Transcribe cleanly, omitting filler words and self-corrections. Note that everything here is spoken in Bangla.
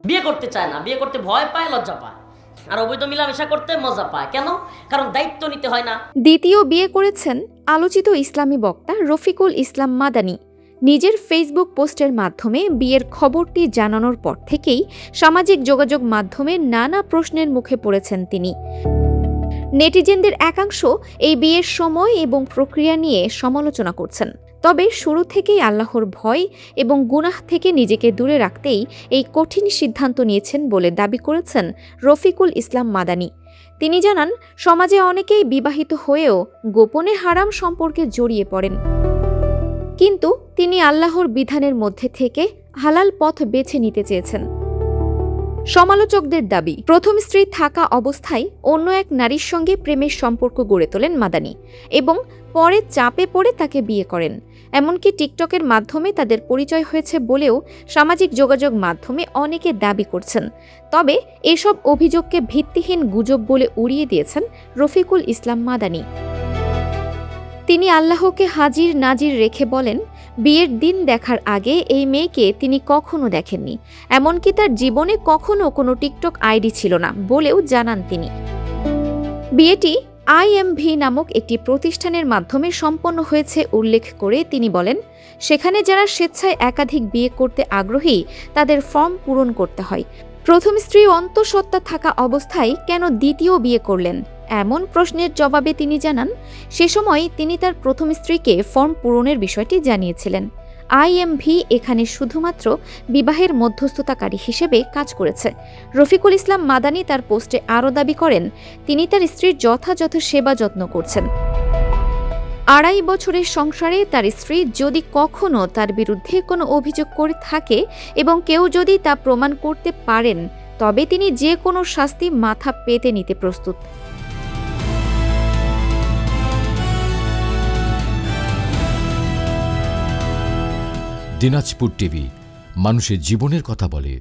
বিয়ে করতে চায় না, বিয়ে করতে ভয় পায়, লজ্জা পায়, আর অবৈধ মিলামেশা করতে মজা পায়। কেন? কারণ দায়িত্ব নিতে হয় না। দ্বিতীয় বিয়ে করেছেন আলোচিত ইসলামী বক্তা রফিকুল ইসলাম মাদানী। নিজের ফেসবুক পোস্টের মাধ্যমে বিয়ের খবরটি জানানোর পর থেকেই সামাজিক যোগাযোগ মাধ্যমে নানা প্রশ্নের মুখে পড়েছেন তিনি। নেটিজেনদের একাংশ এই বিয়ের সময় এবং প্রক্রিয়া নিয়ে সমালোচনা করছেন। তবে শুরু থেকেই আল্লাহর ভয় এবং গুনাহ থেকে নিজেকে দূরে রাখতেই এই কঠিন সিদ্ধান্ত নিয়েছেন বলে দাবি করেছেন রফিকুল ইসলাম মাদানী। তিনি জানান, সমাজে অনেকেই বিবাহিত হয়েও গোপনে হারাম সম্পর্কে জড়িয়ে পড়েন, কিন্তু তিনি আল্লাহর বিধানের মধ্যে থেকে হালাল পথ বেছে নিতে চেয়েছেন। সমালোচকদের দাবি, প্রথম স্ত্রী থাকা অবস্থায় অন্য এক নারীর সঙ্গে প্রেমের সম্পর্ক গড়ে তোলেন মাদানী এবং পরে চাপে পড়ে তাকে বিয়ে করেন। এমনকি টিকটকের মাধ্যমে তাদের পরিচয় হয়েছে বলেও সামাজিক যোগাযোগ মাধ্যমে অনেকে দাবি করছেন। তবে এসব অভিযোগকে ভিত্তিহীন গুজব বলে উড়িয়ে দিয়েছেন রফিকুল ইসলাম মাদানী। তিনি আল্লাহকে হাজির নাজির রেখে বলেন, বিয়ের দিন দেখার আগে এই মেয়েকে তিনি কখনো দেখেননি, এমনকি তার জীবনে কখনো কোনো টিকটক আইডি ছিল না বলেও জানান তিনি। বিয়েটি IMV নামক একটি প্রতিষ্ঠানের মাধ্যমে সম্পন্ন হয়েছে উল্লেখ করে তিনি বলেন, সেখানে যারা স্বেচ্ছায় একাধিক বিয়ে করতে আগ্রহী তাদের ফর্ম পূরণ করতে হয়। প্রথম স্ত্রী অন্তঃসত্ত্বা থাকা অবস্থায় কেন দ্বিতীয় বিয়ে করলেন এমন প্রশ্নের জবাবে তিনি জানান, সে সময় তিনি তার প্রথম স্ত্রীকে ফর্ম পূরণের বিষয়টি জানিয়েছিলেন। IMV এখানে শুধুমাত্র বিবাহের মধ্যস্থতাকারী হিসেবে কাজ করেছে। রফিকুল ইসলাম মাদানী তার পোস্টে আরও দাবি করেন, তিনি তার স্ত্রীর যথাযথ সেবা যত্ন করছেন। 2.5 বছরের সংসারে তার স্ত্রী যদি কখনো তার বিরুদ্ধে কোনো অভিযোগ করে থাকে এবং কেউ যদি তা প্রমাণ করতে পারেন, তবে তিনি যে কোনো শাস্তি মাথা পেতে নিতে প্রস্তুত। দিনাজপুর টিভি, মানুষের জীবনের কথা বলে।